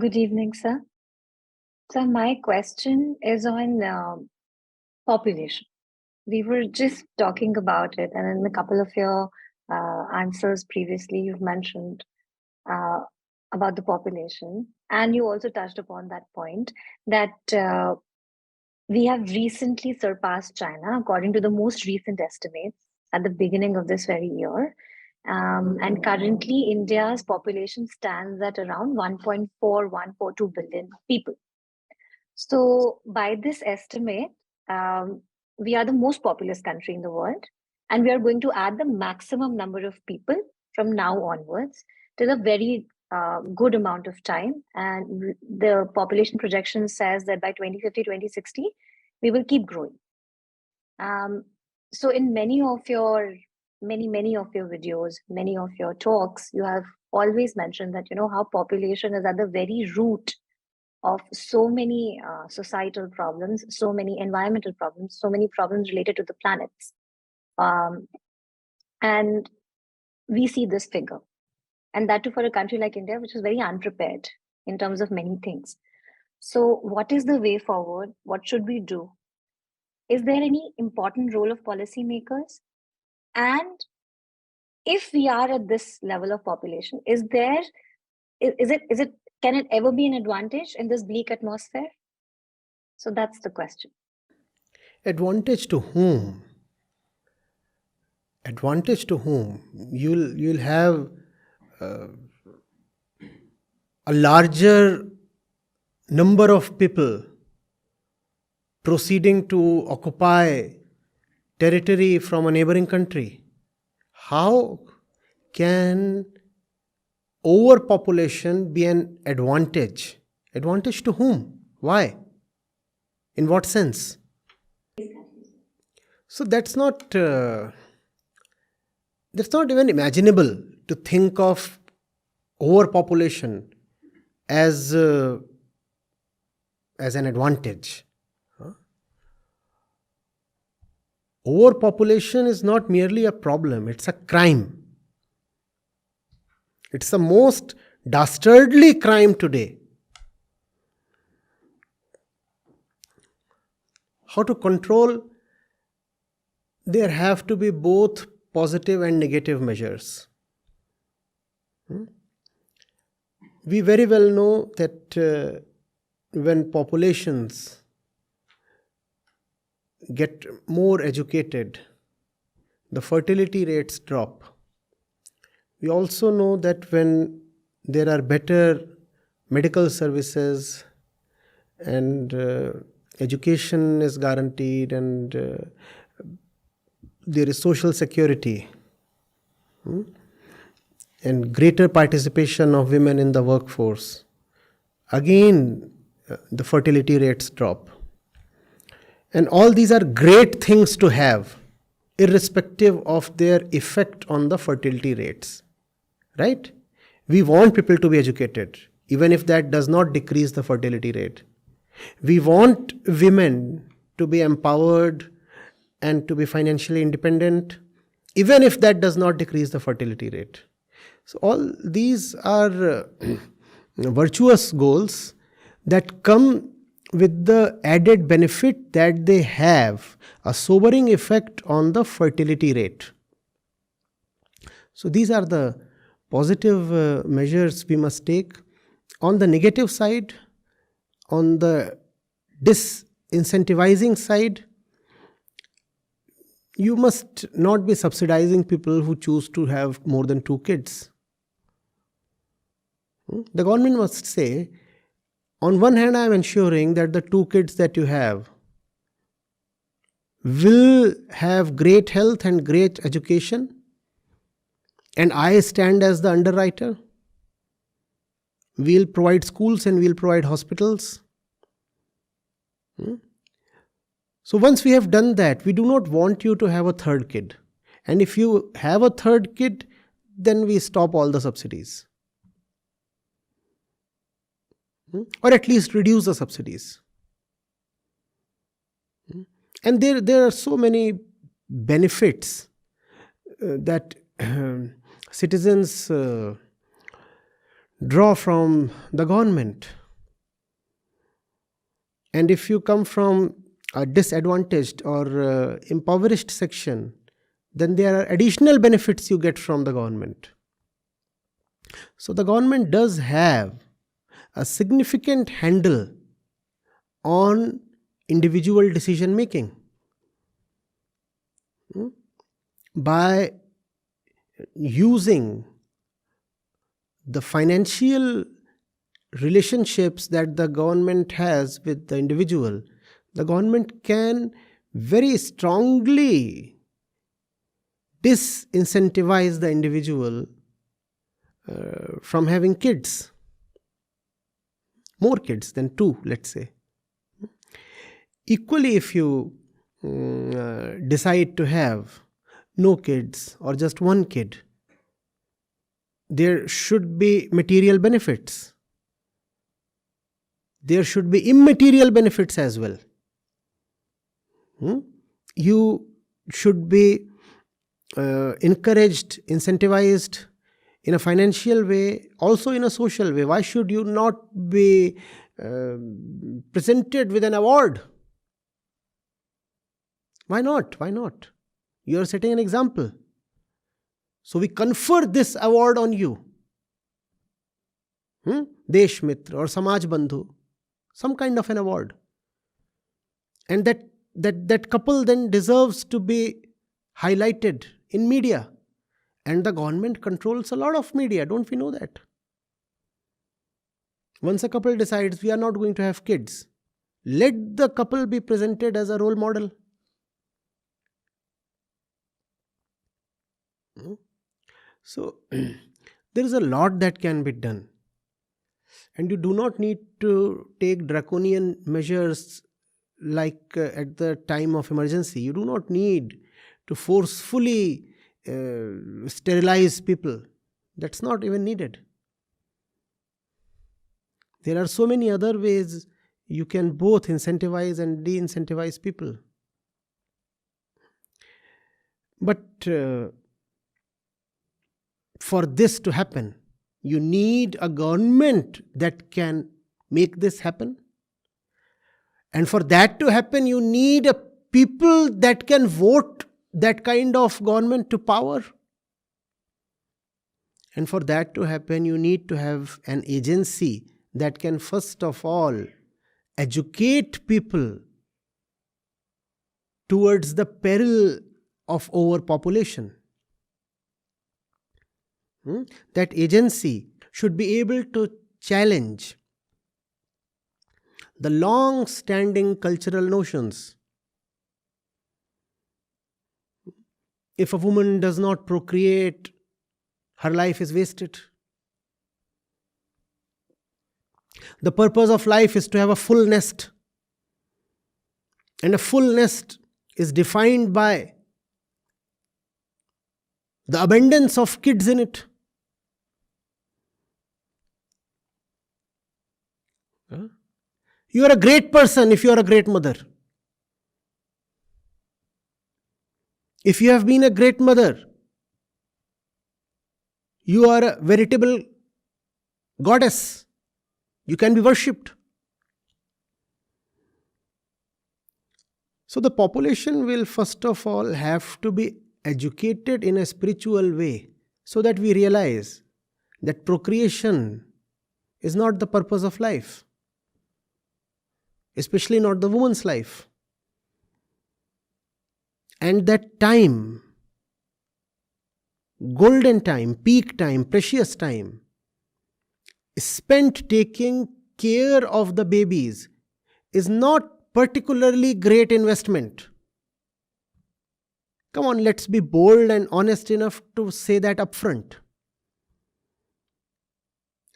Good evening, sir. So my question is on population. We were just talking about it, and in a couple of your answers previously, you've mentioned uh, about the population, and you also touched upon that point that we have recently surpassed China, according to the most recent estimates at the beginning of this very year. And currently, India's population stands at around 1.4142 billion people. So, by this estimate, um, we are the most populous country in the world, and we are going to add the maximum number of people from now onwards till a very good amount of time. And the population projection says that by 2050, 2060, we will keep growing. Um, so, in many of your videos, many of your talks, you have always mentioned that how population is at the very root of so many societal problems, so many environmental problems, so many problems related to the planets. Um, and we see this figure. And that too for a country like India, which is very unprepared in terms of many things. So, what is the way forward? What should we do? Is there any important role of policymakers? And if we are at this level of population, is it can it ever be an advantage in this bleak atmosphere? So that's the question. Advantage to whom? Advantage to whom? You'll have a larger number of people proceeding to occupy territory from a neighboring country. How can overpopulation be an advantage? Advantage to whom? Why? In what sense? So that's not even imaginable to think of overpopulation as an advantage. Overpopulation is not merely a problem, it's a crime. It's the most dastardly crime today. How to control? There have to be both positive and negative measures. We very well know that when populations get more educated, the fertility rates drop. We also know that when there are better medical services and education is guaranteed and there is social security and greater participation of women in the workforce, again the fertility rates drop. And all these are great things to have, irrespective of their effect on the fertility rates. Right? We want people to be educated, even if that does not decrease the fertility rate. We want women to be empowered and to be financially independent, even if that does not decrease the fertility rate. So all these are virtuous goals that come with the added benefit that they have a sobering effect on the fertility rate. So these are the positive measures we must take. On the negative side, on the disincentivizing side, you must not be subsidizing people who choose to have more than 2 kids. The government must say, on one hand, I am ensuring that the 2 kids that you have will have great health and great education, and I stand as the underwriter. We'll provide schools and we'll provide hospitals. So once we have done that, we do not want you to have a 3rd kid. And if you have a 3rd kid, then we stop all the subsidies. Or at least reduce the subsidies. And there are so many benefits that citizens draw from the government. And if you come from a disadvantaged or impoverished section, then there are additional benefits you get from the government. So the government does have a significant handle on individual decision making by using the financial relationships that the government has with the individual. The government can very strongly disincentivize the individual from having kids, more kids than two, let's say. Equally, if you decide to have no kids or just one kid, there should be material benefits. There should be immaterial benefits as well. You should be encouraged, incentivized in a financial way, also in a social way. Why should you not be presented with an award? Why not? Why not? You are setting an example. So we confer this award on you. Desh Mitra or Samaj Bandhu, some kind of an award. And that couple then deserves to be highlighted in media. And the government controls a lot of media, don't we know that? Once a couple decides we are not going to have kids, let the couple be presented as a role model. So there is a lot that can be done. And you do not need to take draconian measures like at the time of emergency. You do not need to forcefully sterilize people. That's not even needed. There are so many other ways you can both incentivize and de-incentivize people. But for this to happen, you need a government that can make this happen. And for that to happen, you need a people that can vote that kind of government to power. And for that to happen, you need to have an agency that can first of all educate people towards the peril of overpopulation. That agency should be able to challenge the long-standing cultural notions. If a woman does not procreate, her life is wasted. The purpose of life is to have a full nest. And a full nest is defined by the abundance of kids in it. You are a great person if you are a great mother. If you have been a great mother, you are a veritable goddess. You can be worshipped. So the population will first of all have to be educated in a spiritual way so that we realize that procreation is not the purpose of life, especially not the woman's life. And that time, golden time, peak time, precious time, spent taking care of the babies is not particularly great investment. Come on, let's be bold and honest enough to say that upfront.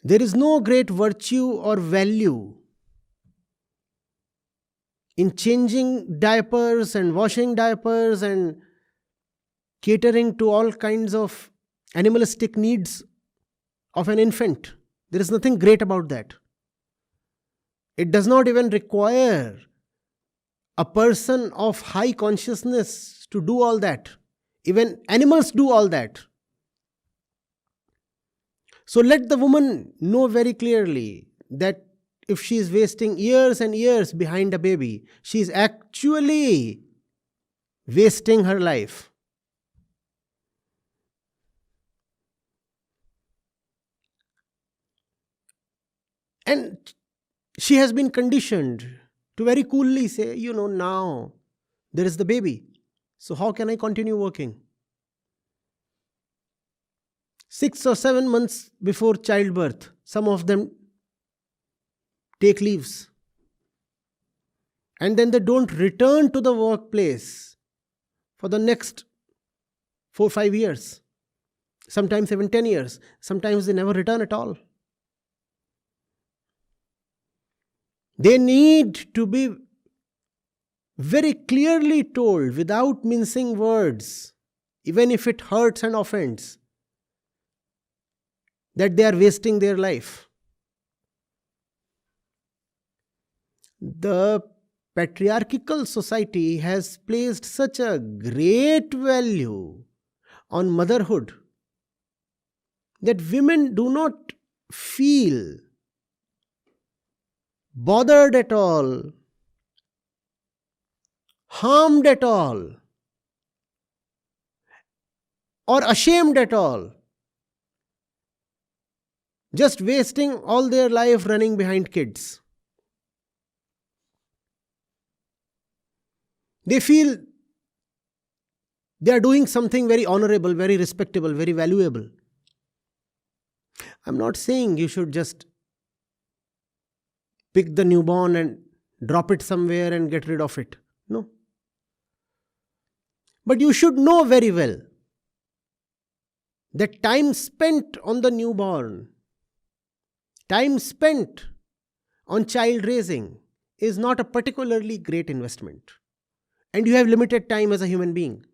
There is no great virtue or value in changing diapers and washing diapers and catering to all kinds of animalistic needs of an infant. There is nothing great about that. It does not even require a person of high consciousness to do all that. Even animals do all that. So let the woman know very clearly that if she is wasting years and years behind a baby, she is actually wasting her life. And she has been conditioned to very coolly say, now there is the baby. So how can I continue working? 6 or 7 months before childbirth, some of them take leaves. And then they don't return to the workplace for the next 4 5 years. Sometimes even 10 years. Sometimes they never return at all. They need to be very clearly told, without mincing words, even if it hurts and offends, that they are wasting their life. The patriarchal society has placed such a great value on motherhood that women do not feel bothered at all, harmed at all, or ashamed at all, just wasting all their life running behind kids. They feel they are doing something very honorable, very respectable, very valuable. I'm not saying you should just pick the newborn and drop it somewhere and get rid of it. No. But you should know very well that time spent on the newborn, time spent on child raising is not a particularly great investment. And you have limited time as a human being.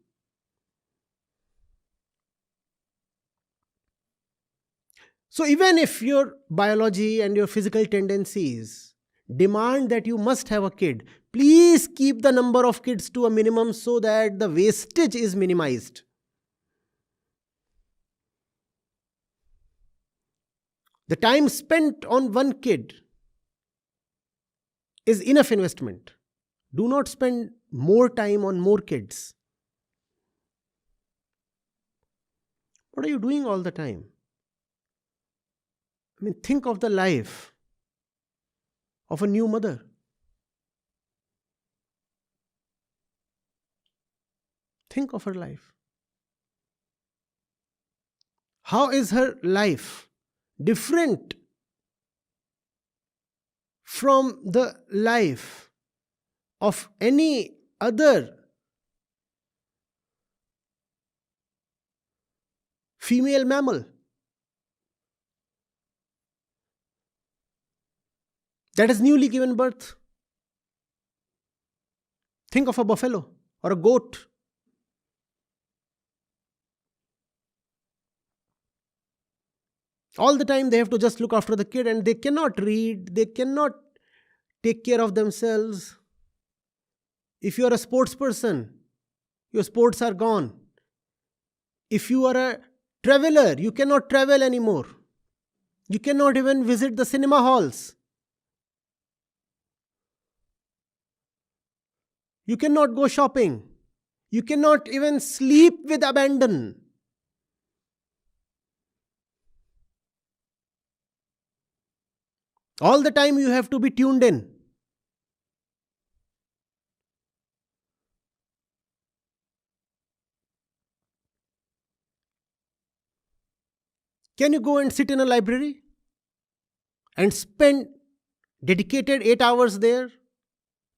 So even if your biology and your physical tendencies demand that you must have a kid, please keep the number of kids to a minimum so that the wastage is minimized. The time spent on one kid is enough investment. Do not spend more time on more kids. What are you doing all the time? Think of the life of a new mother. Think of her life. How is her life different from the life of any other female mammal that has newly given birth? Think of a buffalo or a goat. All the time they have to just look after the kid, and they cannot read, they cannot take care of themselves. If you are a sports person, your sports are gone. If you are a traveler, you cannot travel anymore. You cannot even visit the cinema halls. You cannot go shopping. You cannot even sleep with abandon. All the time you have to be tuned in. Can you go and sit in a library and spend dedicated 8 hours there?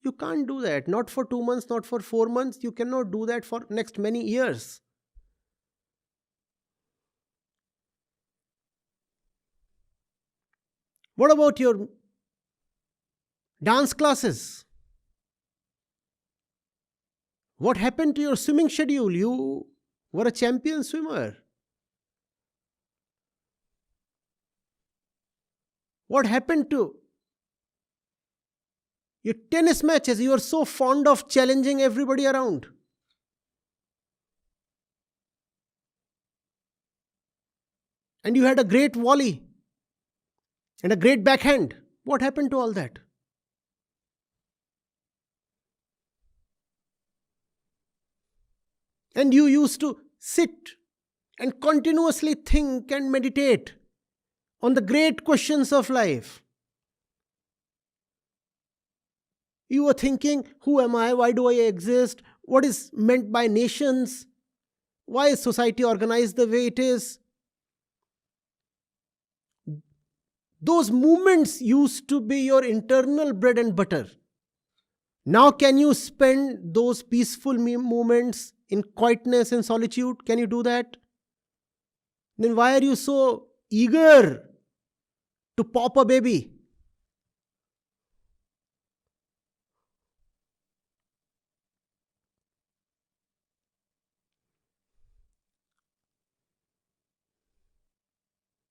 You can't do that. Not for 2 months, not for 4 months. You cannot do that for next many years. What about your dance classes? What happened to your swimming schedule? You were a champion swimmer. What happened to your tennis matches? You are so fond of challenging everybody around. and you had a great volley and a great backhand. What happened to all that? And you used to sit and continuously think and meditate on the great questions of life. You were thinking, who am I? Why do I exist? What is meant by nations? Why is society organized the way it is? Those movements used to be your internal bread and butter. Now, can you spend those peaceful moments in quietness and solitude? Can you do that? Then why are you so eager to pop a baby?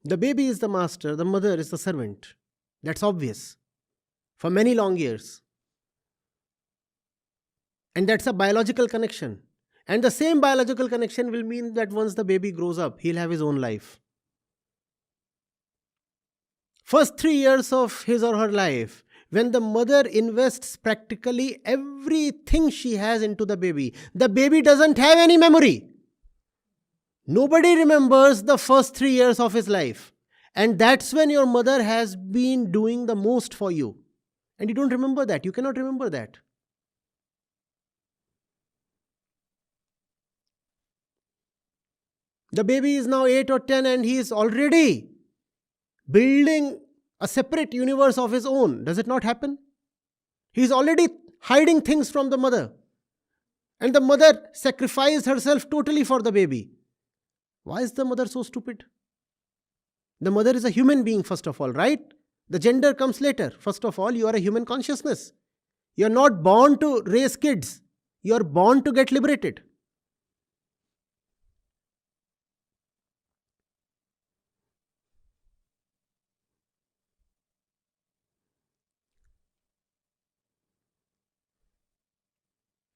The baby is the master, the mother is the servant. That's obvious for many long years. And that's a biological connection. And the same biological connection will mean that once the baby grows up, he'll have his own life. First 3 years of his or her life, when the mother invests practically everything she has into the baby doesn't have any memory. Nobody remembers the first 3 years of his life. And that's when your mother has been doing the most for you. And you don't remember that. You cannot remember that. The baby is now 8 or 10 and he is already building a separate universe of his own. Does it not happen? He is already hiding things from the mother. And the mother sacrificed herself totally for the baby. Why is the mother so stupid? The mother is a human being, first of all, right? The gender comes later. First of all, you are a human consciousness. You are not born to raise kids. You are born to get liberated.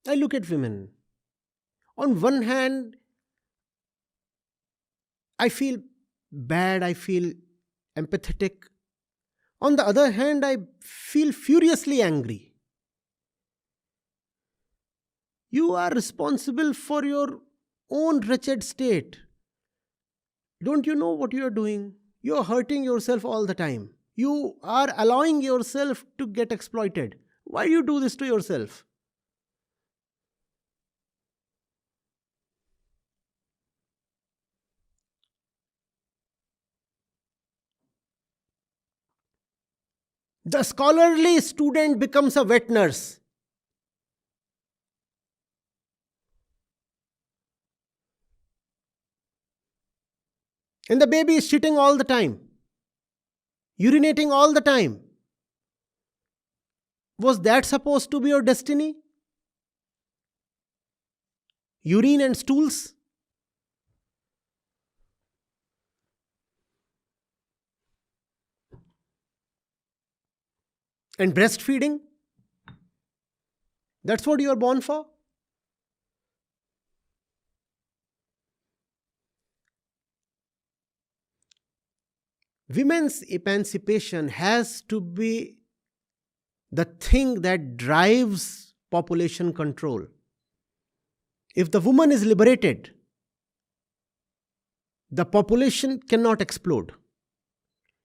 I look at women. On one hand, I feel bad, I feel empathetic. On the other hand, I feel furiously angry. You are responsible for your own wretched state. Don't you know what you are doing? You are hurting yourself all the time. You are allowing yourself to get exploited. Why do you do this to yourself? The scholarly student becomes a wet nurse. And the baby is shitting all the time, urinating all the time. Was that supposed to be your destiny? Urine and stools? And breastfeeding? That's what you are born for? Women's emancipation has to be the thing that drives population control. If the woman is liberated, the population cannot explode.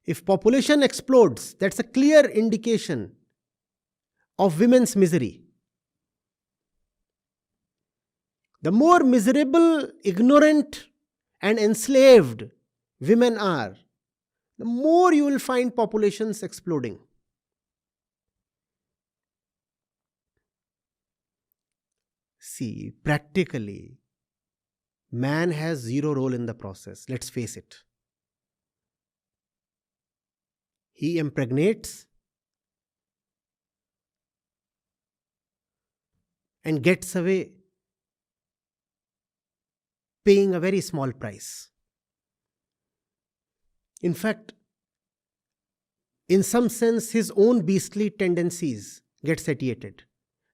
If population explodes, that's a clear indication of women's misery. The more miserable, ignorant, and enslaved women are, the more you will find populations exploding. See, practically, man has zero role in the process. Let's face it. He impregnates and gets away paying a very small price. In fact, in some sense, his own beastly tendencies get satiated.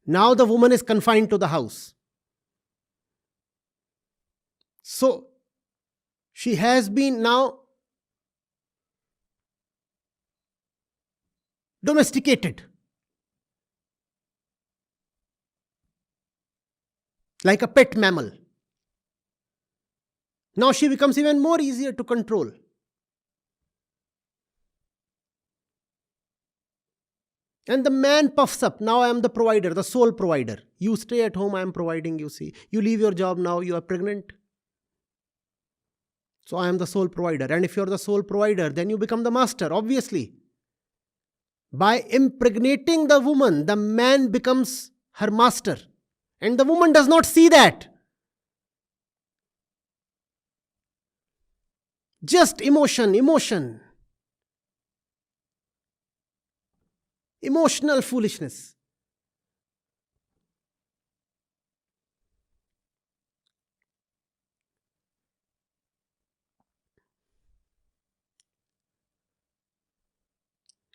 Now the woman is confined to the house. So she has been now domesticated, like a pet mammal. Now she becomes even more easier to control. And the man puffs up. Now I am the provider, the sole provider. You stay at home, I am providing, you see. You leave your job now, you are pregnant. So I am the sole provider. And if you are the sole provider, then you become the master, obviously. By impregnating the woman, the man becomes her master. And the woman does not see that. Just emotion, emotional foolishness.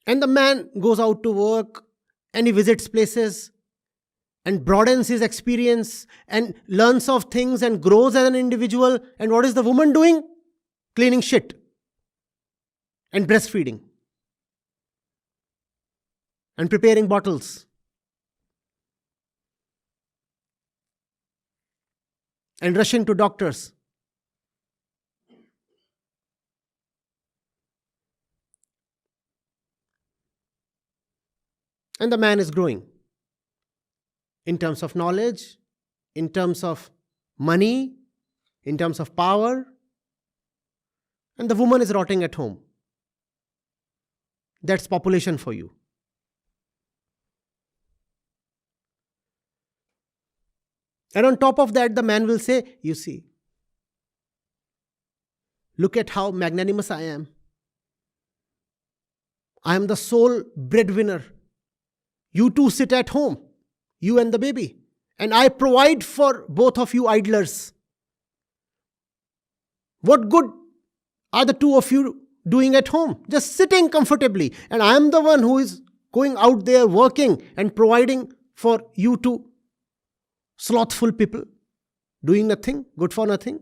And the man goes out to work and he visits places and broadens his experience and learns of things and grows as an individual. And what is the woman doing? Cleaning shit and breastfeeding and preparing bottles and rushing to doctors. And the man is growing in terms of knowledge, in terms of money, in terms of power. And the woman is rotting at home. That's population for you. And on top of that, the man will say, you see, look at how magnanimous I am. I am the sole breadwinner. You two sit at home, you and the baby. And I provide for both of you idlers. What good are the two of you doing at home? Just sitting comfortably. And I am the one who is going out there working and providing for you two slothful people, doing nothing, good for nothing.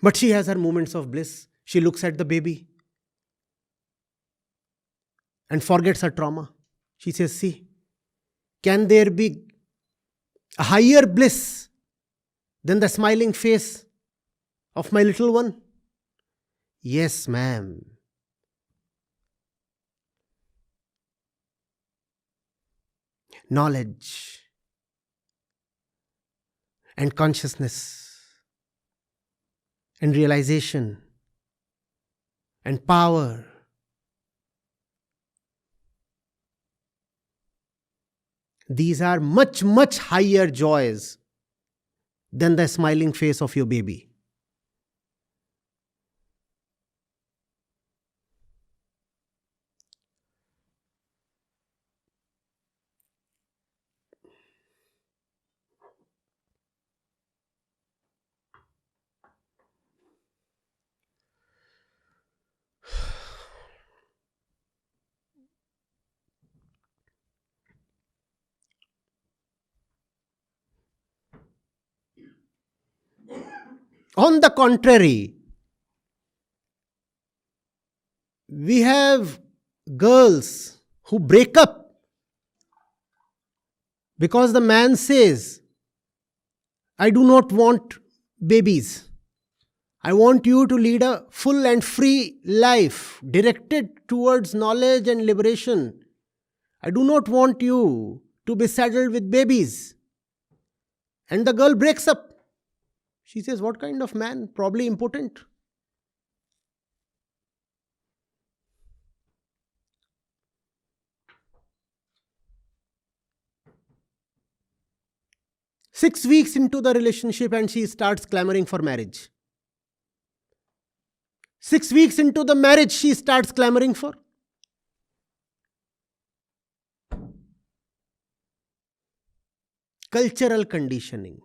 But she has her moments of bliss. She looks at the baby and forgets her trauma. She says, see, can there be a higher bliss than the smiling face of my little one? Yes, ma'am. Knowledge and consciousness and realization and power. These are much, much higher joys than the smiling face of your baby. On the contrary, we have girls who break up because the man says, I do not want babies. I want you to lead a full and free life directed towards knowledge and liberation. I do not want you to be saddled with babies. And the girl breaks up. She says, what kind of man? Probably impotent. Six weeks into the relationship and she starts clamoring for marriage. 6 weeks into the marriage, she starts clamoring for. Cultural conditioning.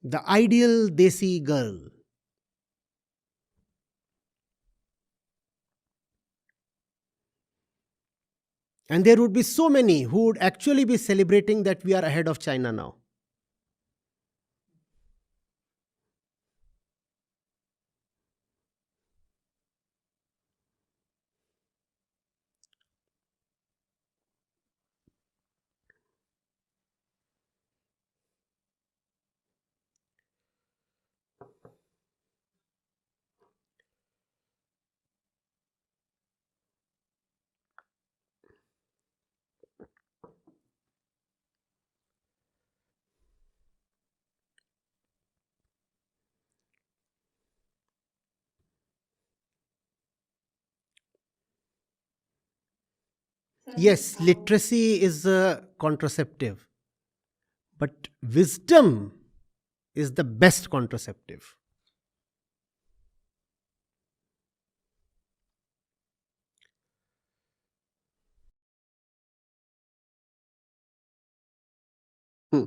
The ideal desi girl. And there would be so many who would actually be celebrating that we are ahead of China now. Yes, literacy is a contraceptive, but wisdom is the best contraceptive. Hmm.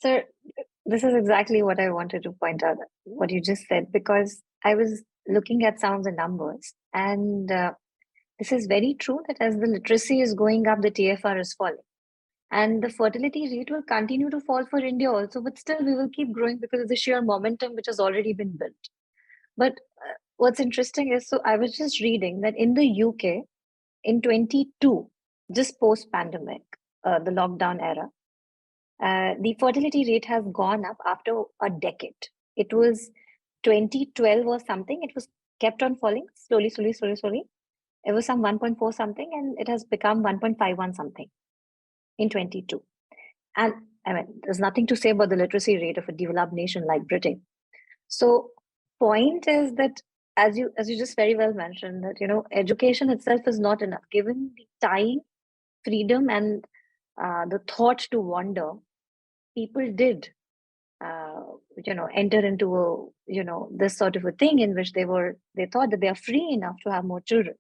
Sir, this is exactly what I wanted to point out, what you just said, because I was looking at some of the numbers, and this is very true that as the literacy is going up, the TFR is falling. And the fertility rate will continue to fall for India also, but still we will keep growing because of the sheer momentum which has already been built. But what's interesting is, so I was just reading that in the UK in 22, just post pandemic, the lockdown era, the fertility rate has gone up after a decade. It was 2012 or something. It was kept on falling slowly, slowly, slowly, slowly. It was some 1.4 something, and it has become 1.51 something in 22. And I mean, there's nothing to say about the literacy rate of a developed nation like Britain. So, point is that as you just very well mentioned, that education itself is not enough. Given the time, freedom, and the thought to wander, people did enter into this sort of a thing in which they thought that they are free enough to have more children,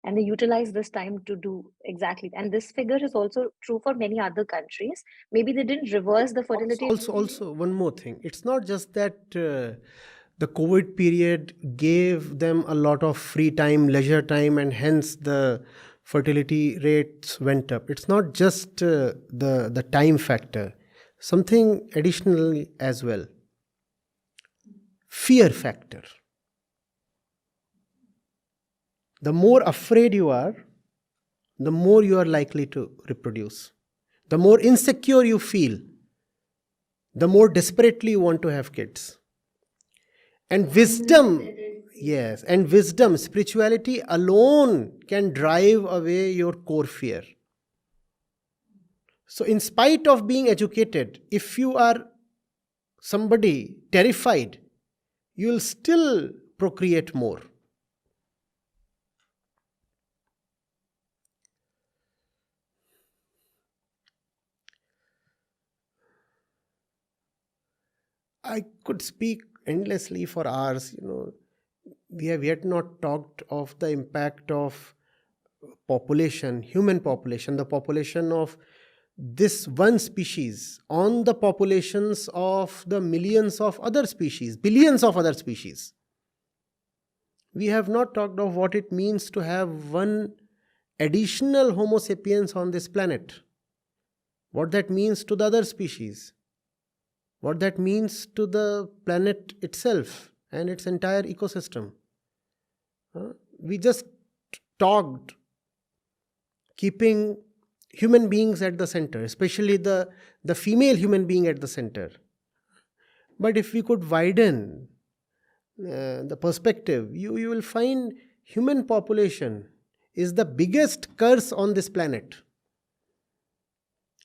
and they utilize this time to do exactly. And this figure is also true for many other countries. Maybe they didn't reverse the fertility. Also, one more thing. It's not just that the COVID period gave them a lot of free time, leisure time, and hence the fertility rates went up. It's not just the time factor. Something additional as well. Fear factor. The more afraid you are, the more you are likely to reproduce. The more insecure you feel, the more desperately you want to have kids. And wisdom, yes, and wisdom, spirituality alone can drive away your core fear. So, in spite of being educated, if you are somebody terrified, you will still procreate more. I could speak endlessly for hours. We have yet not talked of the impact of population, human population, the population of this one species on the populations of the millions of other species, billions of other species. We have not talked of what it means to have one additional Homo sapiens on this planet, what that means to the other species, what that means to the planet itself and its entire ecosystem. We just talked keeping human beings at the center, especially the female human being at the center. But if we could widen the perspective, you will find human population is the biggest curse on this planet.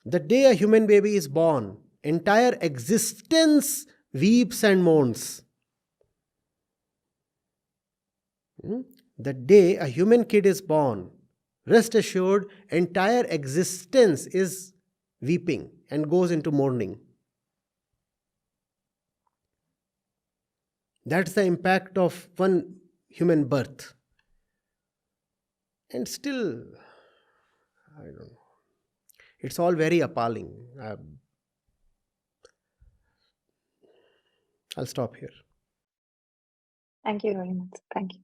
The day a human baby is born, entire existence weeps and mourns. The day a human kid is born, rest assured, entire existence is weeping and goes into mourning. That's the impact of one human birth. And still, I don't know. It's all very appalling. I'll stop here. Thank you very much. Thank you.